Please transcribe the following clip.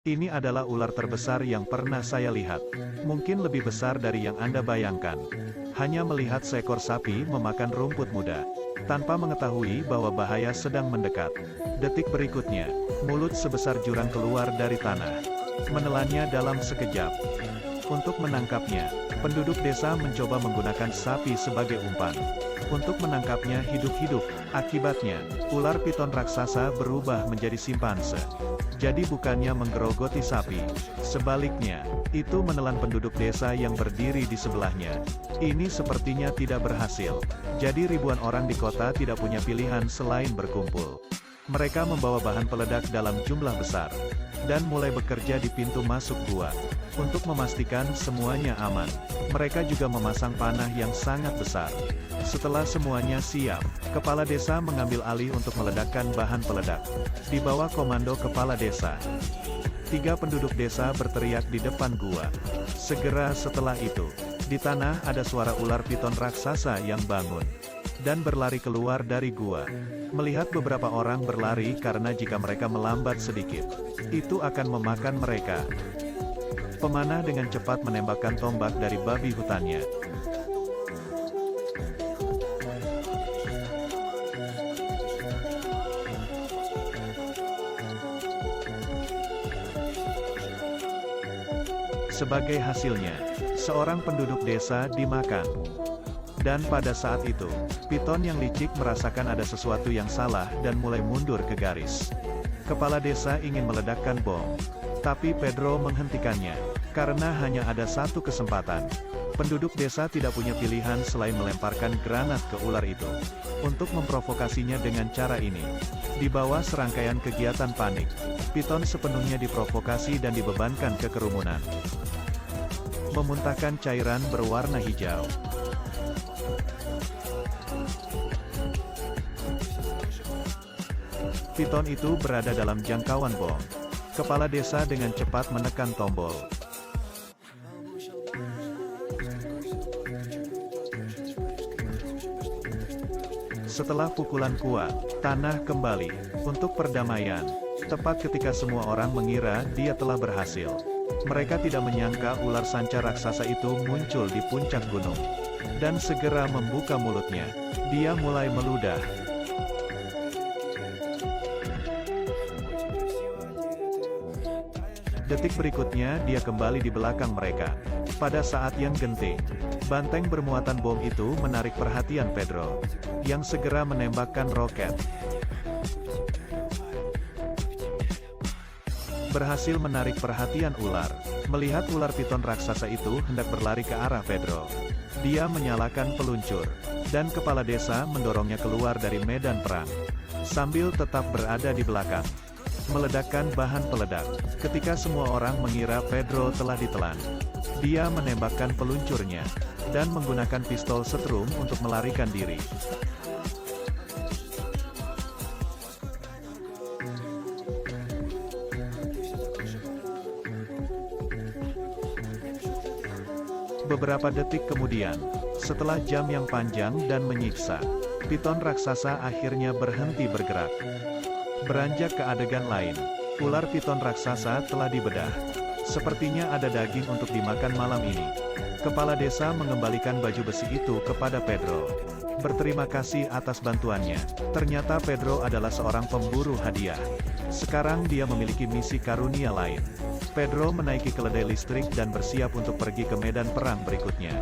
Ini adalah ular terbesar yang pernah saya lihat. Mungkin lebih besar dari yang Anda bayangkan. Hanya melihat seekor sapi memakan rumput muda, tanpa mengetahui bahwa bahaya sedang mendekat. Detik berikutnya, mulut sebesar jurang keluar dari tanah, menelannya dalam sekejap. Untuk menangkapnya, penduduk desa mencoba menggunakan sapi sebagai umpan. Untuk menangkapnya hidup-hidup, akibatnya, ular piton raksasa berubah menjadi simpanse. Jadi bukannya menggerogoti sapi, sebaliknya, itu menelan penduduk desa yang berdiri di sebelahnya. Ini sepertinya tidak berhasil. Jadi ribuan orang di kota tidak punya pilihan selain berkumpul. Mereka membawa bahan peledak dalam jumlah besar, dan mulai bekerja di pintu masuk gua. Untuk memastikan semuanya aman, mereka juga memasang panah yang sangat besar. Setelah semuanya siap, kepala desa mengambil alih untuk meledakkan bahan peledak. Di bawah komando kepala desa, 3 penduduk desa berteriak di depan gua. Segera setelah itu, di tanah ada suara ular piton raksasa yang bangun dan berlari keluar dari gua. Melihat beberapa orang berlari karena jika mereka melambat sedikit, itu akan memakan mereka. Pemanah dengan cepat menembakkan tombak dari babi hutannya. Sebagai hasilnya, seorang penduduk desa dimakan. Dan pada saat itu, piton yang licik merasakan ada sesuatu yang salah dan mulai mundur ke garis. Kepala desa ingin meledakkan bom, tapi Pedro menghentikannya, karena hanya ada satu kesempatan. Penduduk desa tidak punya pilihan selain melemparkan granat ke ular itu. Untuk memprovokasinya dengan cara ini, di bawah serangkaian kegiatan panik, piton sepenuhnya diprovokasi dan dibebankan ke kerumunan. Memuntahkan cairan berwarna hijau. Piton itu berada dalam jangkauan bom. Kepala desa dengan cepat menekan tombol. Setelah pukulan kuat, tanah kembali untuk perdamaian. Tepat ketika semua orang mengira dia telah berhasil, mereka tidak menyangka ular sanca raksasa itu muncul di puncak gunung. Dan segera membuka mulutnya. Dia mulai meludah. Detik berikutnya dia kembali di belakang mereka. Pada saat yang genting, banteng bermuatan bom itu menarik perhatian Pedro, yang segera menembakkan roket. Berhasil menarik perhatian ular. Melihat ular piton raksasa itu hendak berlari ke arah Pedro, dia menyalakan peluncur, dan kepala desa mendorongnya keluar dari medan perang, sambil tetap berada di belakang, meledakkan bahan peledak. Ketika semua orang mengira Pedro telah ditelan, dia menembakkan peluncurnya, dan menggunakan pistol setrum untuk melarikan diri. Beberapa detik kemudian, setelah jam yang panjang dan menyiksa, piton raksasa akhirnya berhenti bergerak. Beranjak ke adegan lain, ular piton raksasa telah dibedah. Sepertinya ada daging untuk dimakan malam ini. Kepala desa mengembalikan baju besi itu kepada Pedro. Berterima kasih atas bantuannya. Ternyata Pedro adalah seorang pemburu hadiah. Sekarang dia memiliki misi karunia lain. Pedro menaiki keledai listrik dan bersiap untuk pergi ke medan perang berikutnya.